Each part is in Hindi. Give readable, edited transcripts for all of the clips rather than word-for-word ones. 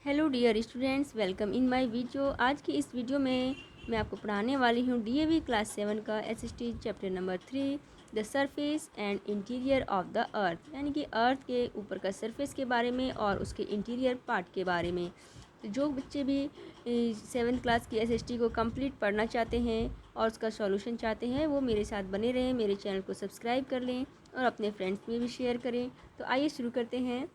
Hello dear students, welcome in my video. आज की इस वीडियो में मैं आपको पढ़ाने वाली हूँ डीएवी क्लास 7 का SST chapter number 3 the surface and interior of the अर्थ, यानी कि अर्थ के ऊपर का सरफेस के बारे में और उसके इंटीरियर पार्ट के बारे में। तो जो बच्चे भी 7th क्लास की एसएसटी को कंप्लीट पढ़ना चाहते हैं और उसका सॉल्यूशन चाहते हैं, वो मेरे साथ बने रहें, मेरे चैनल को सब्सक्राइब कर लें और अपने फ्रेंड्स में भी शेयर करें। तो आइए शुरू करते हैं।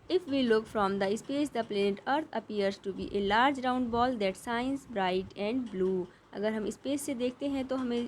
If we look from the space, the planet Earth appears to be a large round ball that shines bright and blue. अगर हम स्पेस से देखते हैं तो हमें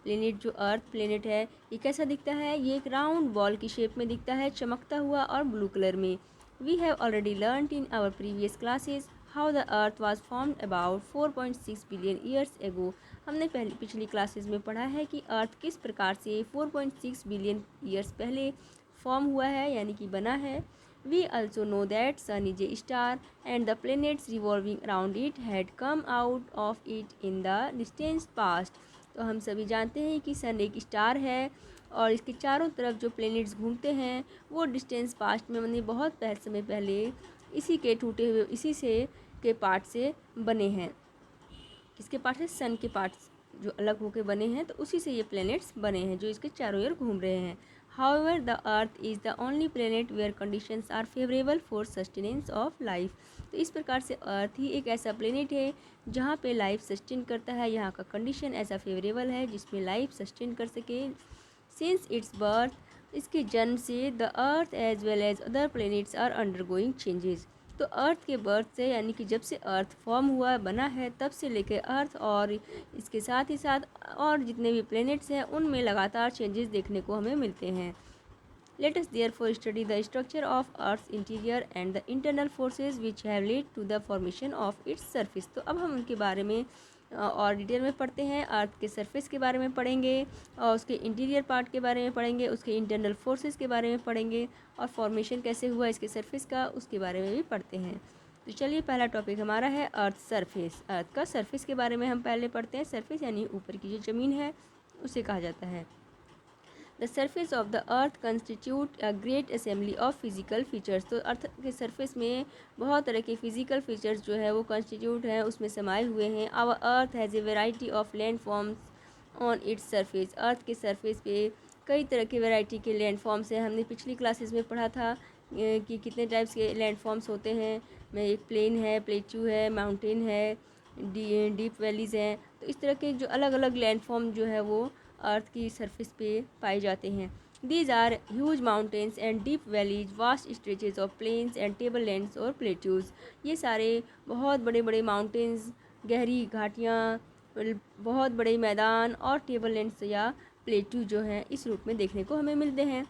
प्लेनेट जो अर्थ प्लेनेट है ये कैसा दिखता है? ये एक राउंड बॉल की शेप में दिखता है, चमकता हुआ और ब्लू कलर में। We have already learned in our previous classes how the earth was formed about 4.6 billion years ago. हमने पिछली क्लासेस में पढ़ा है कि अर्थ किस प्रकार से 4.6 बिलियन ईयर्स पहले फॉर्म हुआ है, यानी कि बना है। We also know that Sun is a star and the planets revolving around it had come out of it in the distant past. तो हम सभी जानते हैं कि सन एक स्टार है और इसके चारों तरफ जो प्लैनेट्स घूमते हैं वो डिस्टेंस पास्ट में, मतलब बहुत समय पहले इसी के टूटे हुए इसी से के पार्ट से बने हैं। किसके पार्ट से? सन के पार्ट्स जो अलग होकर बने हैं, तो उसी से ये प्लैनेट्स बने हैं जो इसके चारों ओर घूम रहे हैं। However, the Earth is the only planet where conditions are favorable for sustenance of life. तो इस प्रकार से अर्थ ही एक ऐसा प्लेनेट है जहाँ पे लाइफ सस्टेन करता है, यहाँ का कंडीशन ऐसा फेवरेबल है जिसमें लाइफ सस्टेन कर सके। सिंस इट्स बर्थ, इसके जन्म से the earth as well as other planets are undergoing changes. तो अर्थ के बर्थ से, यानी कि जब से अर्थ फॉर्म हुआ बना है, तब से लेकर अर्थ और इसके साथ ही साथ और जितने भी प्लैनेट्स हैं उनमें लगातार चेंजेस देखने को हमें मिलते हैं। Let us therefore study the structure of Earth's interior and the internal forces which have led to the formation of its surface. तो अब हम उनके बारे में और डिटेल में पढ़ते हैं। अर्थ के सरफेस के बारे में पढ़ेंगे और उसके इंटीरियर पार्ट के बारे में पढ़ेंगे, उसके इंटरनल फोर्सेस के बारे में पढ़ेंगे और फॉर्मेशन कैसे हुआ इसके सरफेस का, उसके बारे में भी पढ़ते हैं। तो चलिए, पहला टॉपिक हमारा है अर्थ सरफेस। अर्थ का सरफेस के बारे में हम पहले पढ़ते हैं। सरफेस यानी ऊपर की जो ज़मीन है उसे कहा जाता है। The surface of the earth constitute a great assembly of physical features. तो अर्थ के सरफेस में बहुत तरह के फिजिकल फीचर्स जो है वो कंस्टिट्यूट हैं, उसमें समाये हुए हैं। Our earth has a variety of land forms on its surface. Earth के सरफेस पे कई तरह के वैरायटी के लैंड फॉर्म्स हैं। हमने पिछली क्लासेस में पढ़ा था कि कितने टाइप्स के लैंड फॉर्म्स होते हैं। में एक प्लेन है, प्लेट्यू है, माउंटेन है, डीप वैलीज़ हैं। तो इस तरह के जो अलग अलग लैंड फॉर्म जो है वो अर्थ की सरफेस पे पाए जाते हैं। These are huge mountains and deep valleys, vast stretches of plains and table lands और प्लेट्यूज़। ये सारे बहुत बड़े बड़े माउंटेन्स, गहरी घाटियाँ, बहुत बड़े मैदान और टेबल लैंड्स या प्लेट्यू जो हैं इस रूप में देखने को हमें मिलते हैं।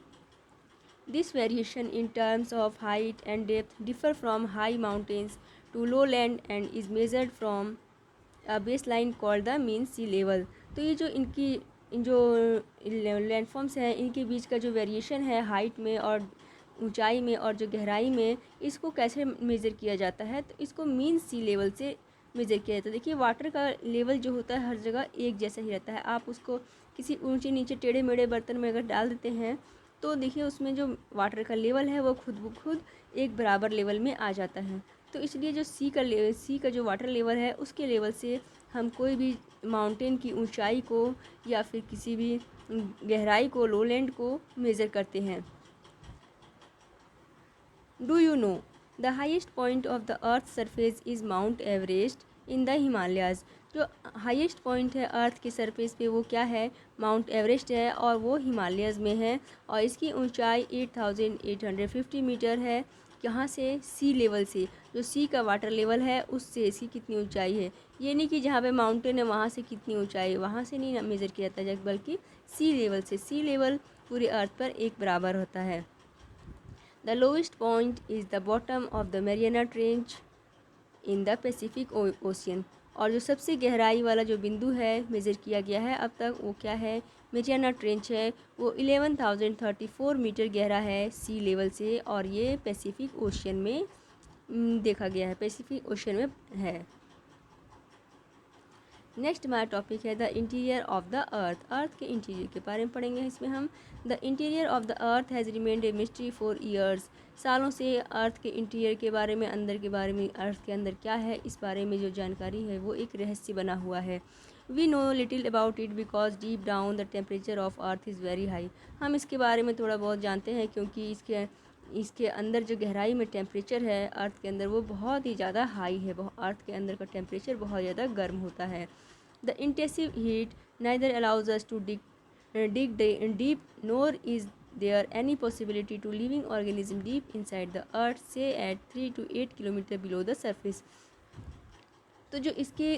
This variation in terms of height and depth differ from high mountains to low land and is measured from a base line called the mean sea level. तो ये जो इन जो लैंडफॉर्म्स हैं इनके बीच का जो वेरिएशन है हाइट में और ऊंचाई में और जो गहराई में, इसको कैसे मेज़र किया जाता है? तो इसको मीन सी लेवल से मेज़र किया जाता है। देखिए, वाटर का लेवल जो होता है हर जगह एक जैसा ही रहता है। आप उसको किसी ऊंचे नीचे टेढ़े मेढ़े बर्तन में अगर डाल देते हैं तो देखिए उसमें जो वाटर का लेवल है वो खुद ब खुद एक बराबर लेवल में आ जाता है। तो इसलिए जो सी का जो वाटर लेवल है उसके लेवल से हम कोई भी माउंटेन की ऊंचाई को या फिर किसी भी गहराई को, लोलैंड को मेज़र करते हैं। Do you know the highest point of the earth surface is mount Everest in the Himalayas. जो हाईएस्ट पॉइंट है अर्थ के सरफेस पे वो क्या है? माउंट एवरेस्ट है और वो हिमालयज़ में है और इसकी ऊंचाई 8,850 मीटर है। यहाँ से सी लेवल से, जो सी का वाटर लेवल है उससे इसकी कितनी ऊंचाई है। ये नहीं कि जहाँ पे माउंटेन है वहाँ से कितनी ऊंचाई है, वहाँ से नहीं मेज़र किया जाता है, बल्कि सी लेवल से। सी लेवल पूरे अर्थ पर एक बराबर होता है। The lowest point is the bottom of the Mariana trench in the Pacific ocean. और जो सबसे गहराई वाला जो बिंदु है मेज़र किया गया है अब तक, वो क्या है? मैरियाना ट्रेंच है। वो 11,034 मीटर गहरा है सी लेवल से और ये पैसिफिक ओशियन में देखा गया है, पैसिफिक ओशियन में है। नेक्स्ट हमारा टॉपिक है the interior of the earth. Earth के इंटीरियर के बारे में पढ़ेंगे इसमें हम। The interior of the earth has remained a mystery for years. सालों से अर्थ के इंटीरियर के बारे में, अंदर के बारे में, अर्थ के अंदर क्या है, इस बारे में जो जानकारी है वो एक रहस्य बना हुआ है। We know little about it because deep down the temperature of earth is very high. हम इसके बारे में थोड़ा बहुत जानते हैं क्योंकि इसके अंदर जो गहराई में टेम्परेचर है अर्थ के अंदर वो बहुत ही ज़्यादा हाई है। अर्थ के अंदर का टेम्परेचर बहुत ज़्यादा गर्म होता है। The intensive heat neither allows us to dig deep, nor is there any possibility to living organism deep inside the earth, say at 3 to 8 kilometre below the surface। तो जो इसके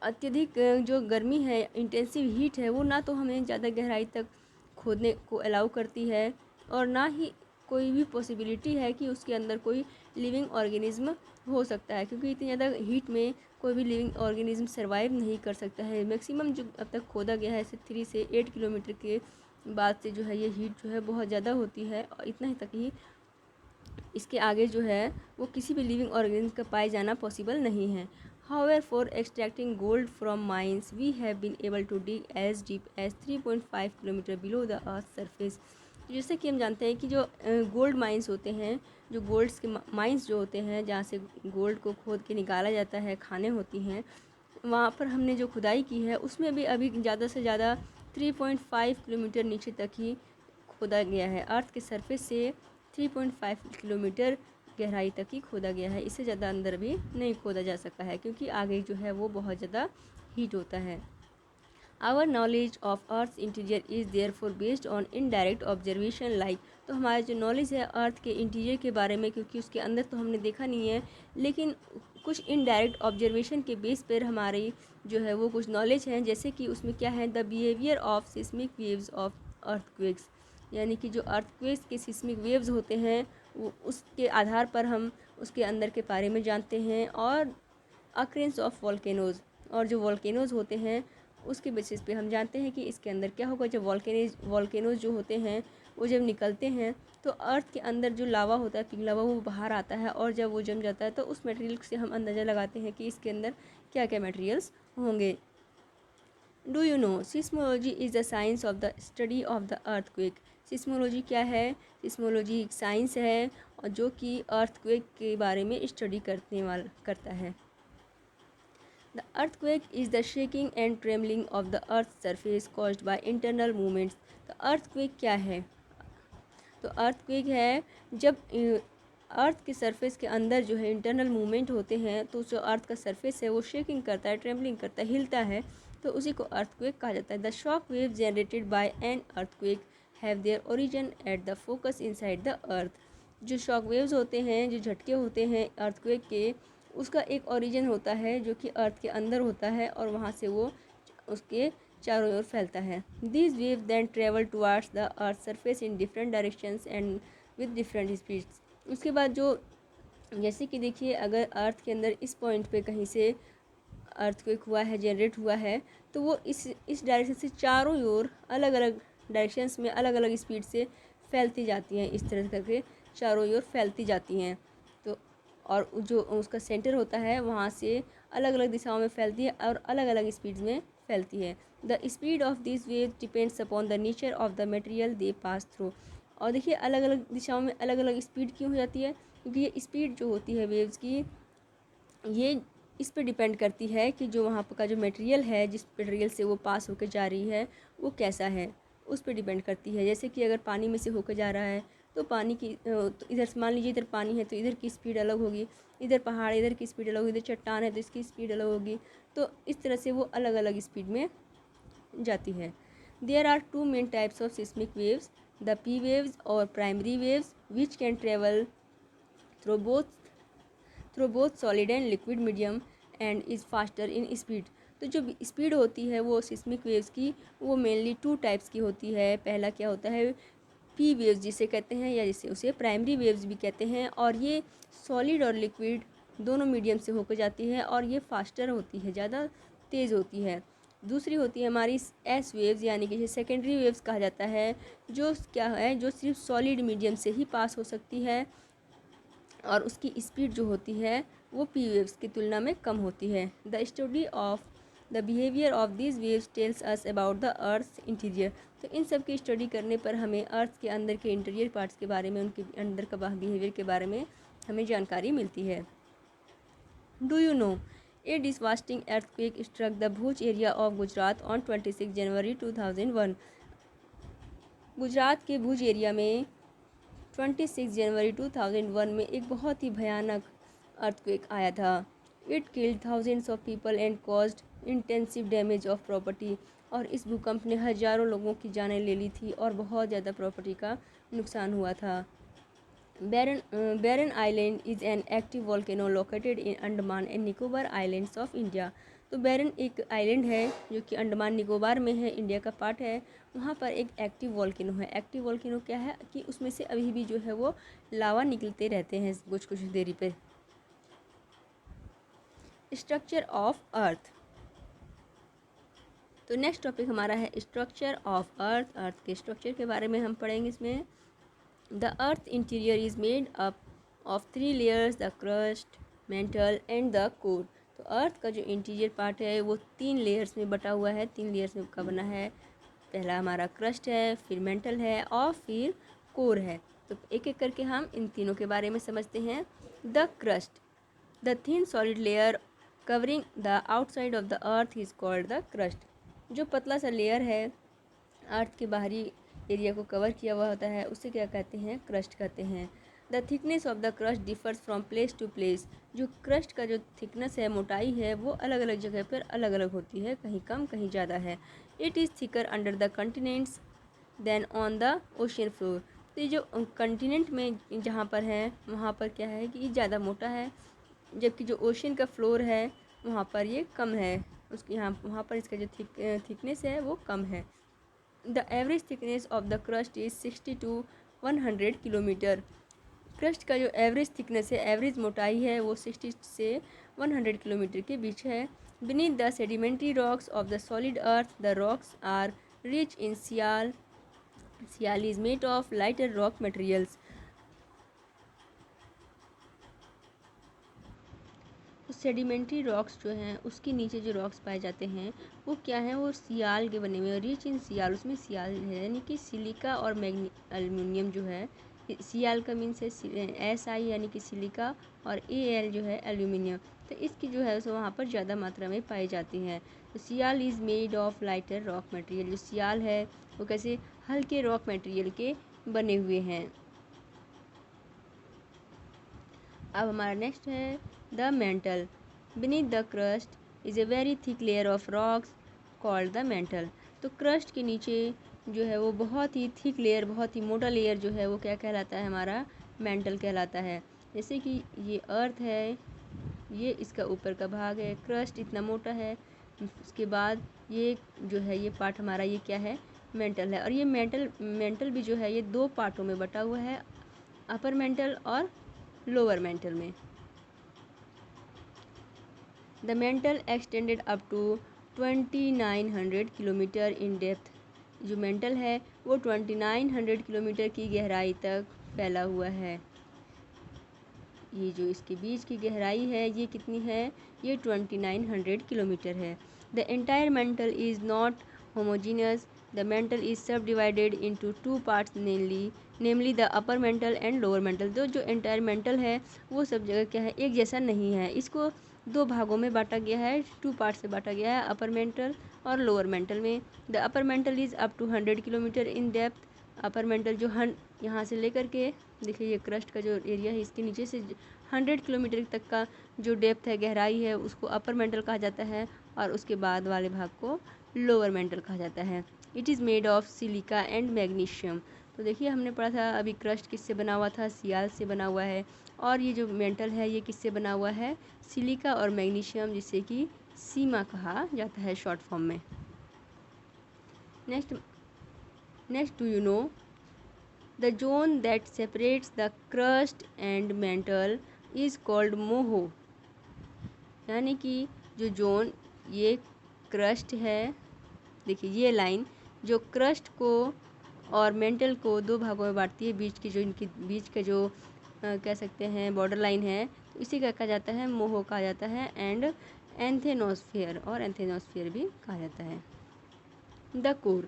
अत्यधिक जो गर्मी है, इंटेंसिव हीट है, वो ना तो हमें ज़्यादा गहराई तक खोदने को अलाउ करती है और ना ही कोई भी पॉसिबिलिटी है कि उसके अंदर कोई लिविंग ऑर्गेनिज्म हो सकता है, क्योंकि इतनी ज़्यादा हीट में कोई भी लिविंग ऑर्गेनिज्म सर्वाइव नहीं कर सकता है। मैक्सिमम जो अब तक खोदा गया है इसे 3 से 8 किलोमीटर के बाद से जो है ये हीट जो है बहुत ज़्यादा होती है और इतना ही तक ही, इसके आगे जो है वो किसी भी लिविंग ऑर्गेनिज्म का पाए जाना पॉसिबल नहीं है। However, for extracting gold from mines, we have been able to dig as deep as 3.5 kilometre below the earth's surface। जैसे कि हम जानते हैं कि जो गोल्ड माइंस होते हैं, जो गोल्ड्स के माइंस जो होते हैं जहाँ से गोल्ड को खोद के निकाला जाता है, खानें होती हैं, वहाँ पर हमने जो खुदाई की है उसमें भी अभी ज़्यादा से ज़्यादा 3.5 किलोमीटर नीचे तक ही खोदा गया है। अर्थ के सरफेस से 3.5 किलोमीटर गहराई तक ही खोदा गया है, इससे ज़्यादा अंदर भी नहीं खोदा जा सका है क्योंकि आगे जो है वो बहुत ज़्यादा हीट होता है। Our knowledge of earth interior is therefore based on indirect observation like. तो हमारा जो नॉलेज है अर्थ के इंटीरियर के बारे में, क्योंकि उसके अंदर तो हमने देखा नहीं है, लेकिन कुछ इनडायरेक्ट ऑब्जर्वेशन के बेस पर हमारी जो है वो कुछ नॉलेज है। जैसे कि उसमें क्या है, the behaviour of seismic waves of earthquakes, यानी कि जो अर्थक्वेक्स के सिस्मिक वेव्स होते हैं वो उसके आधार पर हम उसके अंदर के बारे में जानते हैं। और अक्रेंस ऑफ वॉल्केनोज़, और जो वॉल्केनोज़ होते हैं उसके बेसिस पे हम जानते हैं कि इसके अंदर क्या होगा। जब वॉल्केनोज़ जो होते हैं वो जब निकलते हैं तो अर्थ के अंदर जो लावा होता है, पिघला हुआ, वो बाहर आता है और जब वो जम जाता है तो उस मटेरियल से हम अंदाज़ा लगाते हैं कि इसके अंदर क्या क्या मटेरियल्स होंगे। Do you no seismology is the science of the study of the earthquake. Seismology क्या है? सिस्मोलॉजी एक साइंस है और जो कि अर्थक्वेक के बारे में स्टडी करता है। The earthquake is the shaking and trembling of the earth surface caused by internal movements. तो अर्थक्वेक क्या है? तो अर्थक्वेक है जब अर्थ के सरफेस के अंदर जो है इंटरनल मूवमेंट होते हैं, तो जो अर्थ का सरफेस है वो शेकिंग करता है, ट्रेमलिंग करता है, हिलता है, तो उसी को अर्थक्वेक कहा जाता है। The shock wave generated by an earthquake have their origin at the focus inside the earth. जो शॉक वेव्स होते हैं, जो झटके होते हैं अर्थक्वेक के, उसका एक ओरिजिन होता है जो कि अर्थ के अंदर होता है और वहाँ से वो उसके चारों ओर फैलता है। This wave then travel towards the earth surface in different directions and with different speeds. उसके बाद जो, जैसे कि देखिए, अगर अर्थ के अंदर इस पॉइंट पे कहीं से अर्थक्वेक हुआ है, जनरेट हुआ है, तो वो इस डायरेक्शन से चारों ओर अलग अलग डायरेक्शंस में अलग अलग स्पीड से फैलती जाती हैं। इस तरह करके चारों ओर फैलती जाती हैं। तो और जो उसका सेंटर होता है वहाँ से अलग अलग दिशाओं में फैलती है और अलग अलग स्पीड्स में फैलती है। The speed of this wave depends upon the nature of the material they pass through. और देखिए अलग अलग दिशाओं में अलग अलग स्पीड क्यों हो जाती है? क्योंकि ये स्पीड जो होती है वेव्स की, ये इस पर डिपेंड करती है कि जो वहाँ का जो मटेरियल है, जिस मटेरियल से वो पास होकर जा रही है, वो कैसा है, उस पर डिपेंड करती है। जैसे कि अगर पानी में से होकर जा रहा है तो पानी की, तो इधर से मान लीजिए इधर पानी है तो इधर की स्पीड अलग होगी, इधर पहाड़, इधर की स्पीड अलग होगी, इधर चट्टान है तो इसकी स्पीड अलग होगी। तो इस तरह से वो अलग अलग स्पीड में जाती है। There are two main types of seismic waves, the P waves और primary waves, which can travel through both solid and liquid medium and is faster in speed. तो जो स्पीड होती है वो सिस्मिक वेव्स की, वो मेनली 2 टाइप्स की होती है। पहला क्या होता है, पी वेव्स जिसे कहते हैं, या जिसे उसे प्राइमरी वेव्स भी कहते हैं, और ये सॉलिड और लिक्विड दोनों मीडियम से होकर जाती है और ये फास्टर होती है, ज़्यादा तेज़ होती है। दूसरी होती है हमारी एस वेव्स, यानी कि इसे सेकेंडरी वेव्स कहा जाता है, जो क्या है, जो सिर्फ सॉलिड मीडियम से ही पास हो सकती है और उसकी स्पीड जो होती है वो पी वेव्स की तुलना में कम होती है। The study of the behaviour of this waves tells us about the earth interior. तो इन सब की स्टडी करने पर हमें अर्थ के अंदर के इंटीरियर पार्ट्स के बारे में, उनके अंदर का बिहेवियर के बारे में हमें जानकारी मिलती है। Do you know a devastating earthquake struck the Bhuj area of Gujarat on 26 January 2001। Gujarat के भुज एरिया में 26 जनवरी 2001 में एक बहुत ही भयानक अर्थक्वेक आया था। It killed thousands of people and caused intensive damage of property. और इस भूकंप ने हज़ारों लोगों की जानें ले ली थी और बहुत ज़्यादा प्रॉपर्टी का नुकसान हुआ था। Barren Island is an active volcano located in Andaman and Nicobar Islands of India. तो बैरन एक आइलैंड है जो कि अंडमान निकोबार में है, इंडिया का पार्ट है। वहाँ पर एक एक्टिव वोल्केनो है। एक्टिव वोल्केनो क्या है कि उसमें से अभी भी जो है वो लावा निकलते रहते हैं कुछ कुछ देरी पे। Structure of earth. तो नेक्स्ट टॉपिक हमारा है स्ट्रक्चर ऑफ अर्थ। अर्थ के स्ट्रक्चर के बारे में हम पढ़ेंगे इसमें। The earth interior is made up of 3 layers, the crust, mantle and the core। तो अर्थ का जो इंटीरियर पार्ट है वो 3 लेयर्स में बटा हुआ है, 3 लेयर्स में का बना है। पहला हमारा क्रस्ट है, फिर मेंटल है और फिर कोर है। तो एक एक करके हम इन तीनों के बारे में समझते हैं। The crust, the thin solid layer covering the outside of the earth is called the crust. जो पतला सा लेयर है अर्थ के बाहरी एरिया को कवर किया हुआ होता है उसे क्या कहते हैं, क्रस्ट कहते हैं। The thickness of the crust differs from place to place. जो क्रस्ट का जो थिकनेस है, मोटाई है, वो अलग अलग जगह पर अलग अलग होती है, कहीं कम कहीं ज़्यादा है। It is thicker under the continents than on the ocean floor. तो ये जो कंटिनेंट में जहाँ पर है वहाँ पर क्या है कि ये ज़्यादा मोटा है, जबकि जो ओशियन का फ्लोर है वहाँ पर ये कम है, उसके यहाँ वहाँ पर इसका जो थिकनेस है वो कम है। The average thickness of the crust is 60 to 100 kilometre. Crust का जो एवरेज थिकनेस है, एवरेज मोटाई है, वो 60 से 100 किलोमीटर के बीच है। Beneath the sedimentary rocks of the solid earth the rocks are rich in sial. Sial is made of lighter rock materials. Sedimentary rocks जो हैं उसके नीचे जो रॉक्स पाए जाते हैं वो क्या हैं, वो सियाल के बने हुए हैं। रिच इन सियाल, उसमें सियाल है यानी कि सिलिका और एल्युमिनियम जो है। सियाल का मीन्स है SI यानी कि सिलिका और AL जो है एल्यूमिनियम। तो इसकी जो है सो वहाँ पर ज़्यादा मात्रा में पाई जाती हैं। तो sial is made of lighter rock material. जो सियाल है वो कैसे हल्के रॉक मटेरियल के बने हुए हैं। अब हमारा नेक्स्ट है the mental. Beneath the crust is a very thick layer of rocks called the mental. तो क्रस्ट के नीचे जो है वो बहुत ही थिक लेयर, बहुत ही मोटा लेयर जो है वो क्या कहलाता है, हमारा मेंटल कहलाता है। जैसे कि ये अर्थ है, ये इसका ऊपर का भाग है, क्रस्ट इतना मोटा है, उसके बाद ये जो है ये पार्ट हमारा ये क्या है, मेंटल है। और ये मेंटल भी जो है ये 2 पार्टों में बटा हुआ है, अपर मेंटल और लोअर मेंटल में। The mantle extended up to 2900 kilometre in depth. जो मेंटल है वो 2900 किलोमीटर की गहराई तक फैला हुआ है। ये जो इसके बीच की गहराई है ये कितनी है, ये 2900 किलोमीटर है। The entire mantle is not homogeneous. The mantle is subdivided into 2 parts namely the upper mantle and lower mantle. जो एंटायर मेंटल है वो सब जगह क्या है, एक जैसा नहीं है। इसको 2 भागों में बांटा गया है, 2 पार्ट से बांटा गया है, अपर मेंटल और लोअर मेंटल में। The upper mantle is up to 100 kilometre in depth. Upper mantle जो यहाँ से लेकर के देखिए ये क्रस्ट का जो एरिया है इसके नीचे से 100 किलोमीटर तक का जो डेप्थ है, गहराई है, उसको अपर मेंटल कहा जाता है और उसके बाद वाले भाग को लोअर मेंटल कहा जाता है। It is made of silica and magnesium. तो देखिए हमने पढ़ा था अभी क्रस्ट किससे बना हुआ था, सियाल से बना हुआ है। और ये जो मेंटल है ये किससे बना हुआ है, सिलिका और मैग्नीशियम, जिसे कि सीमा कहा जाता है शॉर्ट फॉर्म में। Next do you know the zone that separates the crust and mantle is called Moho. यानी कि जो जोन ये क्रस्ट है, देखिए ये लाइन जो क्रस्ट को और मेंटल को 2 भागों में बांटती है, बीच की जो इनकी बीच का जो कह सकते हैं बॉर्डर लाइन है, तो इसी का कहा जाता है मोहो कहा जाता है। एंड एंथेनोस्फेयर और एंथेनोस्फेयर भी कहा जाता है। The core,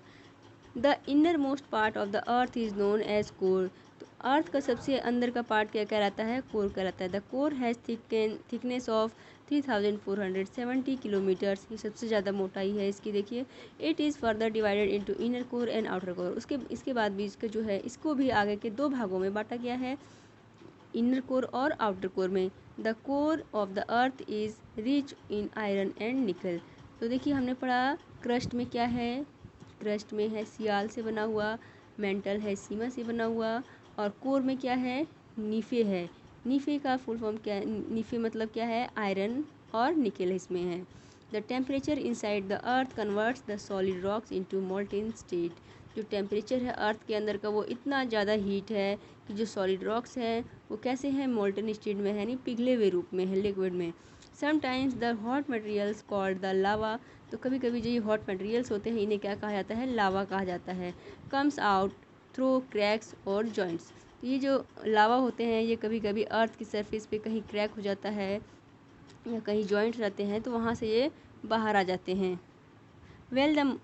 the innermost part of the earth is known as core. तो अर्थ का सबसे अंदर का पार्ट क्या कहलाता है? कोर कहलाता है। The core has thickness of 3470 kilometres, ये सबसे ज़्यादा मोटाई है इसकी। देखिए, it is further divided into inner core and outer core. इसके बाद भी इसका जो है, इसको भी आगे के दो भागों में बांटा गया है, इनर कोर और आउटर कोर में। The core of the earth is rich in iron and निकल। तो देखिए, हमने पढ़ा क्रस्ट में क्या है, क्रस्ट में है सियाल से बना हुआ, मेंटल है सीमा से बना हुआ, और कोर में क्या है? नीफे है। नीफे का फुल फॉर्म क्या है? नीफे मतलब क्या है? आयरन और निकल इसमें है। The temperature inside the earth converts the solid rocks into molten state. जो टेम्परेचर है अर्थ के अंदर का, वो इतना ज़्यादा हीट है कि जो सॉलिड रॉक्स हैं वो कैसे हैं? मोल्टन स्टेट में है, यानी पिघले हुए रूप में है, लिक्विड में। Sometimes the hot materials called the lava. तो कभी कभी जो ये हॉट मटेरियल्स होते हैं, इन्हें क्या कहा जाता है? लावा कहा जाता है। कम्स आउट थ्रू क्रैक्स और जॉइंट्स। तो ये जो लावा होते हैं, ये कभी कभी अर्थ की सरफेस पे कहीं क्रैक हो जाता है या कहीं जॉइंट्स रहते हैं, तो वहाँ से ये बाहर आ जाते हैं। Well the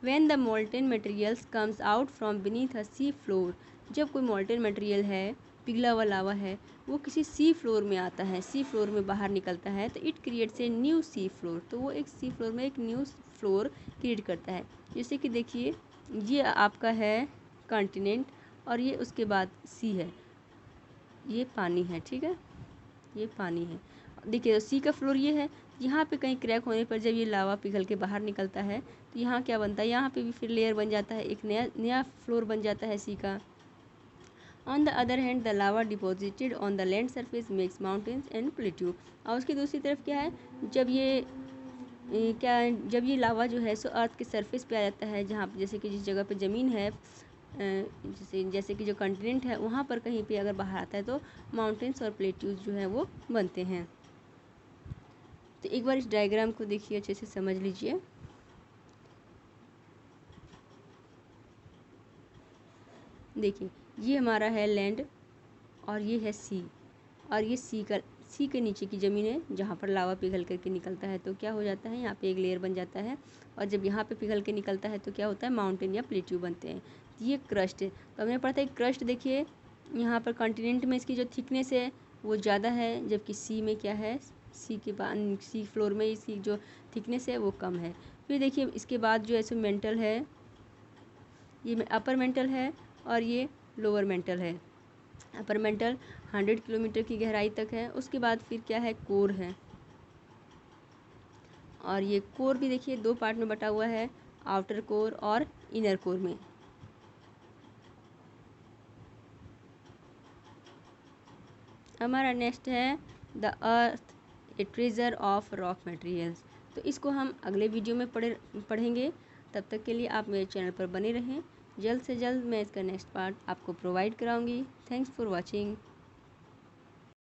When the molten materials comes out from beneath a sea floor, जब कोई molten material है, पिघला हुआ लावा है, वो किसी सी फ्लोर में आता है, सी फ्लोर में बाहर निकलता है, तो it creates a new sea floor. तो वो एक सी फ्लोर में एक न्यू फ्लोर क्रिएट करता है। जैसे कि देखिए, ये आपका है कॉन्टिनेंट और ये उसके बाद सी है, ये पानी है, ठीक है, ये पानी है। देखिए, सी का फ्लोर ये है, यहाँ पे कहीं क्रैक होने पर जब ये लावा पिघल के बाहर निकलता है, तो यहाँ क्या बनता है? यहाँ पे भी फिर लेयर बन जाता है, एक नया फ्लोर बन जाता है सी का। On the other hand the lava deposited on the land surface makes mountains and plateau. और उसकी दूसरी तरफ क्या है? जब ये लावा जो है सो अर्थ के सरफेस पे आ जाता है, जहाँ जैसे कि जिस जगह पे ज़मीन है, जैसे कि जो कॉन्टिनेंट है, वहाँ पर कहीं पे अगर बाहर आता है तो माउंटेन्स और प्लेट्यूज जो है वो बनते हैं। तो एक बार इस डायग्राम को देखिए, अच्छे से समझ लीजिए। देखिए, ये हमारा है लैंड और ये है सी, और ये सी के नीचे की ज़मीन है जहाँ पर लावा पिघल करके निकलता है। तो क्या हो जाता है? यहाँ पे एक लेयर बन जाता है, और जब यहाँ पे पिघल के निकलता है तो क्या होता है? माउंटेन या प्लेट्यू बनते हैं। ये क्रस्ट है। तो हमने पढ़ा था क्रस्ट। देखिए, यहाँ पर कॉन्टिनेंट में इसकी जो थिकनेस है वो ज़्यादा है, जबकि सी में क्या है? सी फ्लोर में इसकी जो थिकनेस है वो कम है। फिर देखिए, इसके बाद जो है सो मेंटल है, ये अपर मेंटल है और ये लोअर मेंटल है। अपर मेंटल 100 किलोमीटर की गहराई तक है। उसके बाद फिर क्या है? कोर है, और ये कोर भी देखिए दो पार्ट में बटा हुआ है, आउटर कोर और इनर कोर में। हमारा नेक्स्ट है the earth A treasure of rock materials. तो इसको हम अगले वीडियो में पढ़ेंगे। तब तक के लिए आप मेरे चैनल पर बने रहें। जल्द से जल्द मैं इसका नेक्स्ट पार्ट आपको प्रोवाइड कराऊंगी। Thanks for watching.